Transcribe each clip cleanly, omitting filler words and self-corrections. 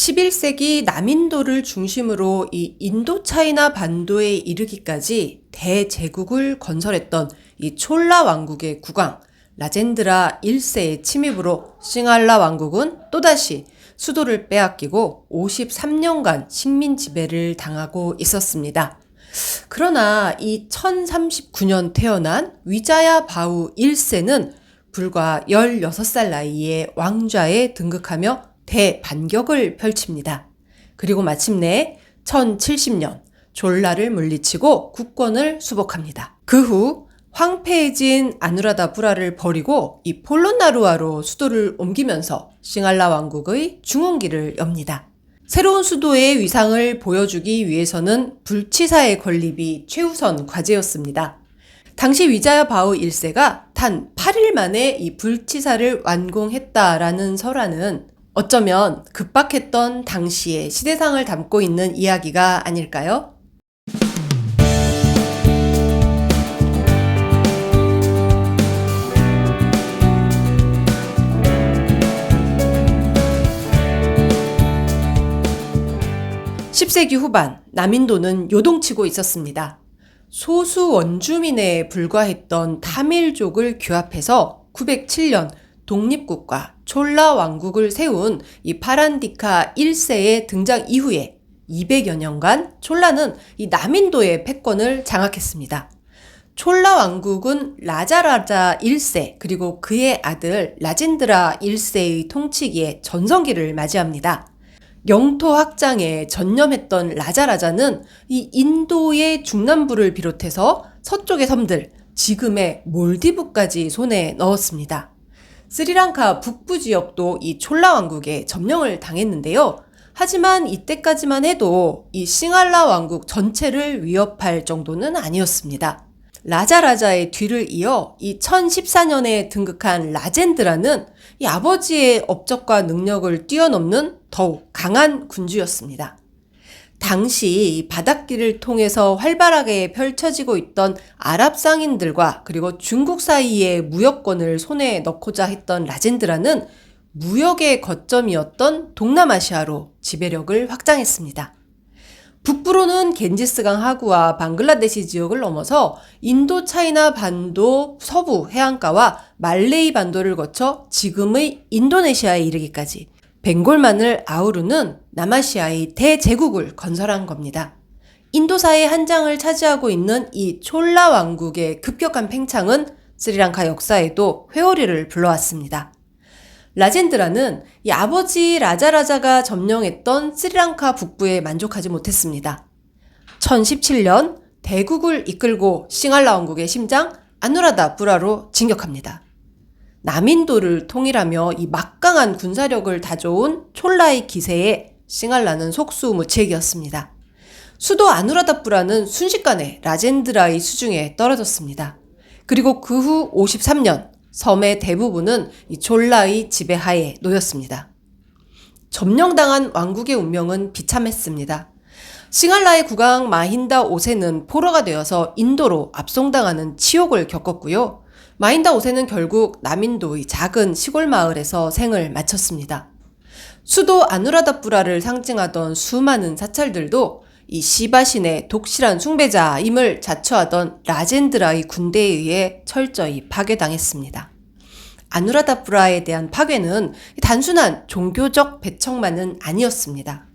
11세기 남인도를 중심으로 이 인도차이나 반도에 이르기까지 대제국을 건설했던 이 촐라 왕국의 국왕 라젠드라 1세의 침입으로 싱할라 왕국은 또다시 수도를 빼앗기고 53년간 식민 지배를 당하고 있었습니다. 그러나 이 1039년 태어난 위자야 바후 1세는 불과 16살 나이에 왕좌에 등극하며 대반격을 펼칩니다. 그리고 마침내 1070년 졸라를 물리치고 국권을 수복합니다. 그 후 황폐해진 아누라다부라를 버리고 이 폴론나루아로 수도를 옮기면서 싱할라 왕국의 중흥기를 엽니다. 새로운 수도의 위상을 보여주기 위해서는 불치사의 건립이 최우선 과제였습니다. 당시 위자야 바후 1세가 단 8일 만에 이 불치사를 완공했다라는 설화는 어쩌면 급박했던 당시의 시대상을 담고 있는 이야기가 아닐까요? (10세기) 후반 남인도는 요동치고 있었습니다. 소수 원주민에 불과했던 타밀족을 규합해서 907년 독립국가 촐라 왕국을 세운 이 파란디카 1세의 등장 이후에 200여 년간 촐라는 이 남인도의 패권을 장악했습니다. 촐라 왕국은 라자라자 1세 그리고 그의 아들 라젠드라 1세의 통치기에 전성기를 맞이합니다. 영토 확장에 전념했던 라자라자는 이 인도의 중남부를 비롯해서 서쪽의 섬들, 지금의 몰디브까지 손에 넣었습니다. 스리랑카 북부 지역도 이 촐라 왕국에 점령을 당했는데요. 하지만 이때까지만 해도 이 싱할라 왕국 전체를 위협할 정도는 아니었습니다. 라자라자의 뒤를 이어 이 1014년에 등극한 라젠드라는 이 아버지의 업적과 능력을 뛰어넘는 더욱 강한 군주였습니다. 당시 바닷길을 통해서 활발하게 펼쳐지고 있던 아랍 상인들과 그리고 중국 사이의 무역권을 손에 넣고자 했던 라젠드라는 무역의 거점이었던 동남아시아로 지배력을 확장했습니다. 북부로는 겐지스강 하구와 방글라데시 지역을 넘어서 인도 차이나 반도 서부 해안가와 말레이 반도를 거쳐 지금의 인도네시아에 이르기까지 벵골만을 아우르는 남아시아의 대제국을 건설한 겁니다. 인도사의 한 장을 차지하고 있는 이 촐라 왕국의 급격한 팽창은 스리랑카 역사에도 회오리를 불러왔습니다. 라젠드라는 이 아버지 라자라자가 점령했던 스리랑카 북부에 만족하지 못했습니다. 1017년 대국을 이끌고 싱할라 왕국의 심장 아누라다부라로 진격합니다. 남인도를 통일하며 이 막강한 군사력을 다져온 촐라의 기세에 싱할라는 속수무책이었습니다. 수도 아누라다부라는 순식간에 라젠드라의 수중에 떨어졌습니다. 그리고 그 후 53년 섬의 대부분은 이 촐라의 지배하에 놓였습니다. 점령당한 왕국의 운명은 비참했습니다. 싱할라의 국왕 마힌다 5세는 포로가 되어서 인도로 압송당하는 치욕을 겪었고요. 마힌다 5세는 결국 남인도의 작은 시골 마을에서 생을 마쳤습니다. 수도 아누라다부라를 상징하던 수많은 사찰들도 이 시바신의 독실한 숭배자임을 자처하던 라젠드라의 군대에 의해 철저히 파괴당했습니다. 아누라다부라에 대한 파괴는 단순한 종교적 배척만은 아니었습니다.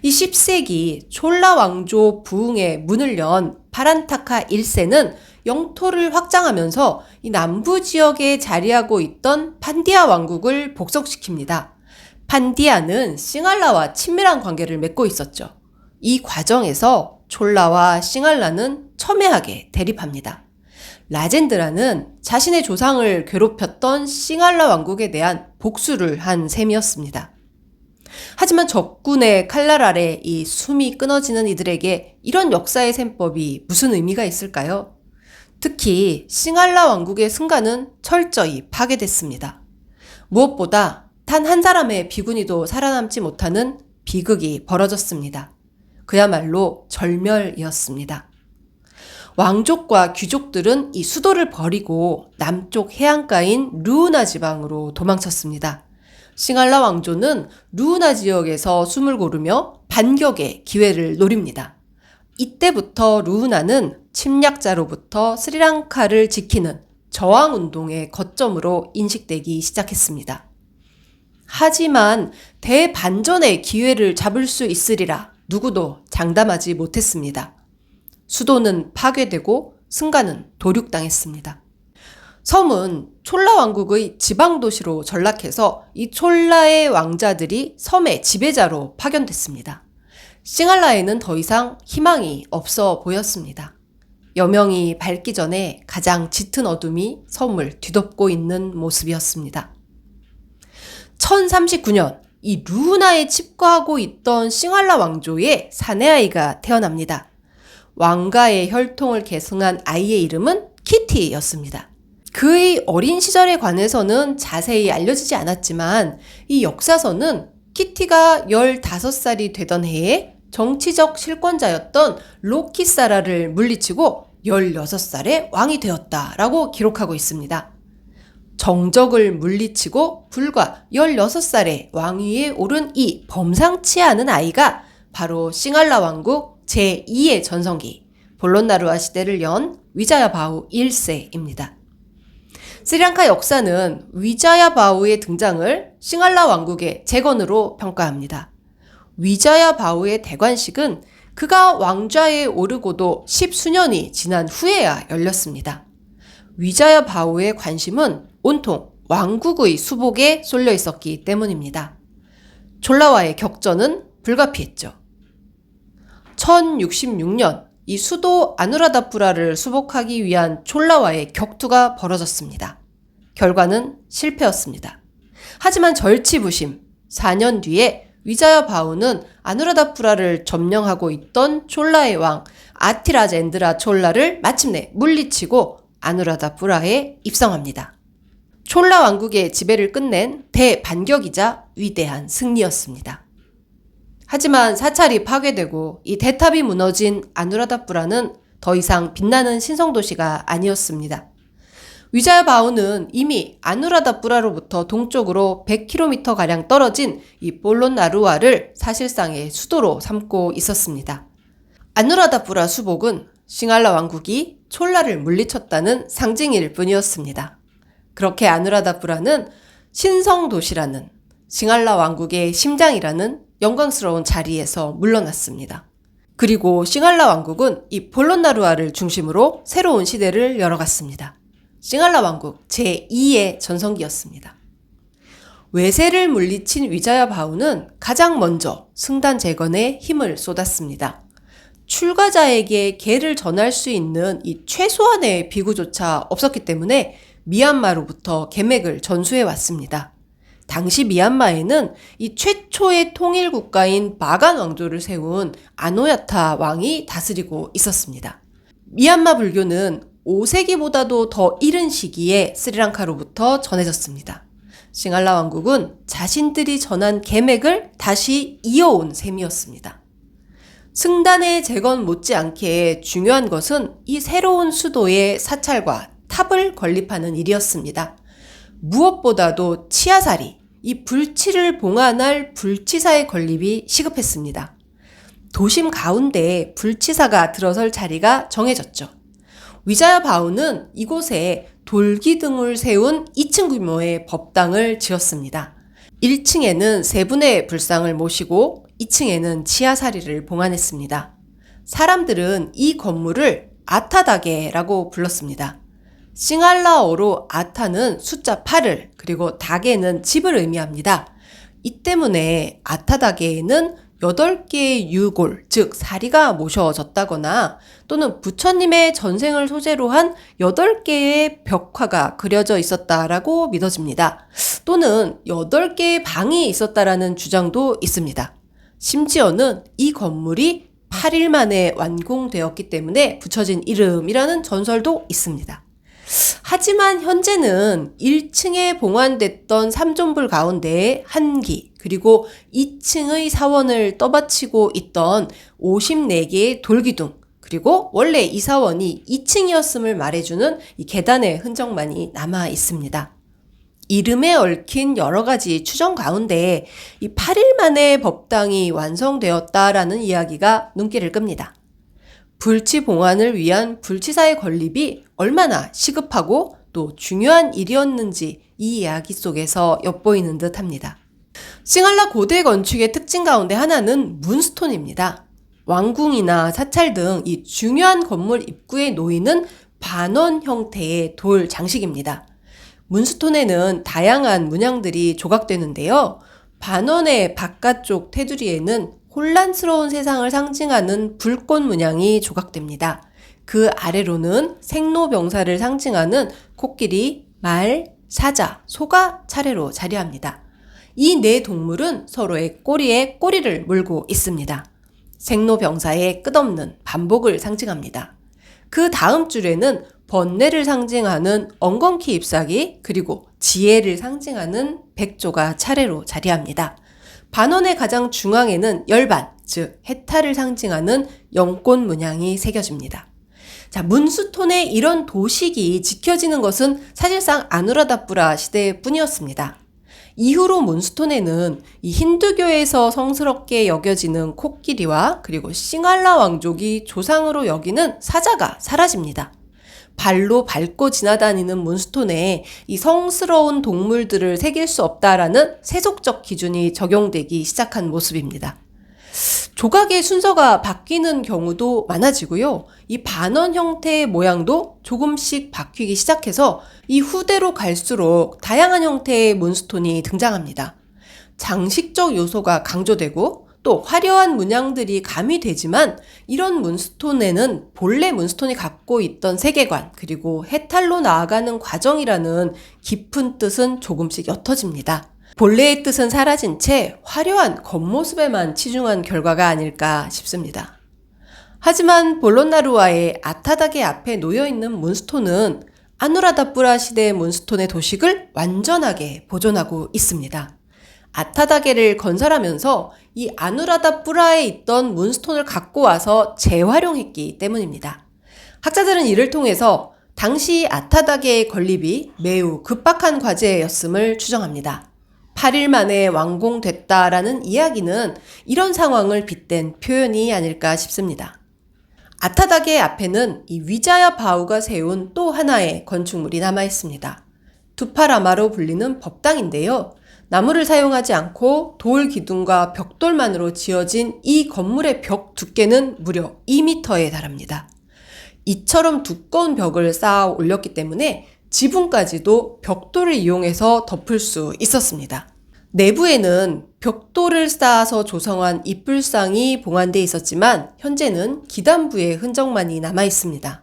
이 10세기 촐라 왕조 부흥의 문을 연 파란타카 1세는 영토를 확장하면서 이 남부 지역에 자리하고 있던 판디아 왕국을 복속시킵니다. 판디아는 싱할라와 친밀한 관계를 맺고 있었죠. 이 과정에서 촐라와 싱할라는 첨예하게 대립합니다. 라젠드라는 자신의 조상을 괴롭혔던 싱할라 왕국에 대한 복수를 한 셈이었습니다. 하지만 적군의 칼날 아래 이 숨이 끊어지는 이들에게 이런 역사의 셈법이 무슨 의미가 있을까요? 특히 싱할라 왕국의 승가는 철저히 파괴됐습니다. 무엇보다 단 한 사람의 비구니도 살아남지 못하는 비극이 벌어졌습니다. 그야말로 절멸이었습니다. 왕족과 귀족들은 이 수도를 버리고 남쪽 해안가인 루우나 지방으로 도망쳤습니다. 싱할라 왕조는 루우나 지역에서 숨을 고르며 반격의 기회를 노립니다. 이때부터 루우나는 침략자로부터 스리랑카를 지키는 저항운동의 거점으로 인식되기 시작했습니다. 하지만 대반전의 기회를 잡을 수 있으리라 누구도 장담하지 못했습니다. 수도는 파괴되고 승가는 도륙당했습니다. 섬은 촐라 왕국의 지방도시로 전락해서 이 촐라의 왕자들이 섬의 지배자로 파견됐습니다. 싱할라에는 더 이상 희망이 없어 보였습니다. 여명이 밝기 전에 가장 짙은 어둠이 섬을 뒤덮고 있는 모습이었습니다. 1039년 이 루우나에 칩거하고 있던 싱할라 왕조의 사내아이가 태어납니다. 왕가의 혈통을 계승한 아이의 이름은 키티였습니다. 그의 어린 시절에 관해서는 자세히 알려지지 않았지만 이 역사서는 키티가 15살이 되던 해에 정치적 실권자였던 로키사라를 물리치고 16살에 왕이 되었다라고 기록하고 있습니다. 정적을 물리치고 불과 16살에 왕위에 오른 이 범상치 않은 아이가 바로 싱할라 왕국 제2의 전성기 볼론나루아 시대를 연 위자야바후 1세입니다. 스리랑카 역사는 위자야바후의 등장을 싱할라 왕국의 재건으로 평가합니다. 위자야바후의 대관식은 그가 왕좌에 오르고도 10수년이 지난 후에야 열렸습니다. 위자야바후의 관심은 온통 왕국의 수복에 쏠려 있었기 때문입니다. 촐라와의 격전은 불가피했죠. 1066년 이 수도 아누라다푸라를 수복하기 위한 촐라와의 격투가 벌어졌습니다. 결과는 실패였습니다. 하지만 절치부심 4년 뒤에 위자야바후는 아누라다푸라를 점령하고 있던 촐라의 왕 아티라젠드라 촐라를 마침내 물리치고 아누라다푸라에 입성합니다. 촐라 왕국의 지배를 끝낸 대반격이자 위대한 승리였습니다. 하지만 사찰이 파괴되고 이 대탑이 무너진 아누라다푸라는 더 이상 빛나는 신성도시가 아니었습니다. 위자야바후는 이미 아누라다푸라로부터 동쪽으로 100km가량 떨어진 이 볼론나루아를 사실상의 수도로 삼고 있었습니다. 아누라다푸라 수복은 싱할라 왕국이 촐라를 물리쳤다는 상징일 뿐이었습니다. 그렇게 아누라다푸라는 신성도시라는 싱할라 왕국의 심장이라는 영광스러운 자리에서 물러났습니다. 그리고 싱할라 왕국은 이 볼론나루아를 중심으로 새로운 시대를 열어갔습니다. 싱할라 왕국 제2의 전성기였습니다. 외세를 물리친 위자야바후는 가장 먼저 승단 재건에 힘을 쏟았습니다. 출가자에게 계를 전할 수 있는 이 최소한의 비구조차 없었기 때문에 미얀마로부터 계맥을 전수해 왔습니다. 당시 미얀마에는 이 최초의 통일 국가인 바간 왕조를 세운 아노야타 왕이 다스리고 있었습니다. 미얀마 불교는 5세기보다도 더 이른 시기에 스리랑카로부터 전해졌습니다. 싱할라 왕국은 자신들이 전한 계맥을 다시 이어온 셈이었습니다. 승단의 재건 못지않게 중요한 것은 이 새로운 수도의 사찰과 탑을 건립하는 일이었습니다. 무엇보다도 치아사리, 이 불치를 봉안할 불치사의 건립이 시급했습니다. 도심 가운데에 불치사가 들어설 자리가 정해졌죠. 위자야바후는 이곳에 돌기둥을 세운 2층 규모의 법당을 지었습니다. 1층에는 세 분의 불상을 모시고 2층에는 치아사리를 봉안했습니다. 사람들은 이 건물을 아타다게라고 불렀습니다. 싱할라어로 아타는 숫자 8을 그리고 다게는 집을 의미합니다. 이 때문에 아타다게에는 8개의 유골, 즉 사리가 모셔졌다거나 또는 부처님의 전생을 소재로 한 8개의 벽화가 그려져 있었다라고 믿어집니다. 또는 8개의 방이 있었다라는 주장도 있습니다. 심지어는 이 건물이 8일 만에 완공되었기 때문에 붙여진 이름이라는 전설도 있습니다. 하지만 현재는 1층에 봉안됐던 삼존불 가운데 한기 그리고 2층의 사원을 떠받치고 있던 54개의 돌기둥 그리고 원래 이 사원이 2층이었음을 말해주는 이 계단의 흔적만이 남아 있습니다. 이름에 얽힌 여러 가지 추정 가운데 이 8일 만에 법당이 완성되었다라는 이야기가 눈길을 끕니다. 불치 봉안을 위한 불치사의 건립이 얼마나 시급하고 또 중요한 일이었는지 이 이야기 속에서 엿보이는 듯 합니다. 싱할라 고대 건축의 특징 가운데 하나는 문스톤입니다. 왕궁이나 사찰 등 이 중요한 건물 입구에 놓이는 반원 형태의 돌 장식입니다. 문스톤에는 다양한 문양들이 조각되는데요. 반원의 바깥쪽 테두리에는 혼란스러운 세상을 상징하는 불꽃 문양이 조각됩니다. 그 아래로는 생로병사를 상징하는 코끼리, 말, 사자, 소가 차례로 자리합니다. 이 네 동물은 서로의 꼬리에 꼬리를 물고 있습니다. 생로병사의 끝없는 반복을 상징합니다. 그 다음 줄에는 번뇌를 상징하는 엉겅퀴 잎사귀 그리고 지혜를 상징하는 백조가 차례로 자리합니다. 반원의 가장 중앙에는 열반, 즉 해탈을 상징하는 영꽃 문양이 새겨집니다. 자, 문스톤의 이런 도식이 지켜지는 것은 사실상 아누라다뿌라 시대뿐이었습니다. 이후로 문스톤에는 이 힌두교에서 성스럽게 여겨지는 코끼리와 그리고 싱할라 왕족이 조상으로 여기는 사자가 사라집니다. 발로 밟고 지나다니는 문스톤에 이 성스러운 동물들을 새길 수 없다라는 세속적 기준이 적용되기 시작한 모습입니다. 조각의 순서가 바뀌는 경우도 많아지고요. 이 반원 형태의 모양도 조금씩 바뀌기 시작해서 이 후대로 갈수록 다양한 형태의 문스톤이 등장합니다. 장식적 요소가 강조되고 또 화려한 문양들이 가미되지만 이런 문스톤에는 본래 문스톤이 갖고 있던 세계관 그리고 해탈로 나아가는 과정이라는 깊은 뜻은 조금씩 옅어집니다. 본래의 뜻은 사라진 채 화려한 겉모습에만 치중한 결과가 아닐까 싶습니다. 하지만 볼론나루와의 아타다게 앞에 놓여있는 문스톤은 아누라다뿌라 시대의 문스톤의 도식을 완전하게 보존하고 있습니다. 아타다게를 건설하면서 이 아누라다뿌라에 있던 문스톤을 갖고 와서 재활용했기 때문입니다. 학자들은 이를 통해서 당시 아타다게의 건립이 매우 급박한 과제였음을 추정합니다. 8일 만에 완공됐다라는 이야기는 이런 상황을 빗댄 표현이 아닐까 싶습니다. 아타다게 앞에는 이 위자야 바우가 세운 또 하나의 건축물이 남아 있습니다. 투파라마로 불리는 법당인데요. 나무를 사용하지 않고 돌 기둥과 벽돌만으로 지어진 이 건물의 벽 두께는 무려 2m에 달합니다. 이처럼 두꺼운 벽을 쌓아 올렸기 때문에 지붕까지도 벽돌을 이용해서 덮을 수 있었습니다. 내부에는 벽돌을 쌓아서 조성한 입불상이 봉안돼 있었지만 현재는 기단부의 흔적만이 남아 있습니다.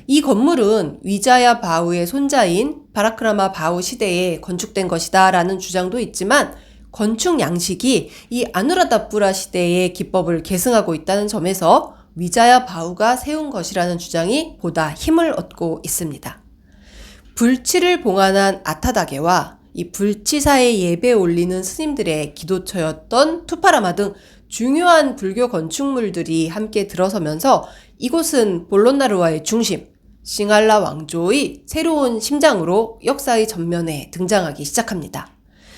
이 건물은 위자야 바우의 손자인 바라크라마 바우 시대에 건축된 것이다 라는 주장도 있지만 건축 양식이 이 아누라다뿌라 시대의 기법을 계승하고 있다는 점에서 위자야 바우가 세운 것이라는 주장이 보다 힘을 얻고 있습니다. 불치를 봉안한 아타다게와 이 불치사에 예배 올리는 스님들의 기도처였던 투파라마 등 중요한 불교 건축물들이 함께 들어서면서 이곳은 볼론나루와의 중심, 싱할라 왕조의 새로운 심장으로 역사의 전면에 등장하기 시작합니다.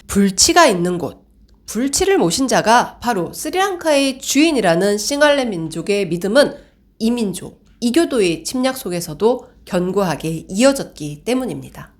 불치가 있는 곳, 불치를 모신 자가 바로 스리랑카의 주인이라는 싱할레 민족의 믿음은 이민족, 이교도의 침략 속에서도 견고하게 이어졌기 때문입니다.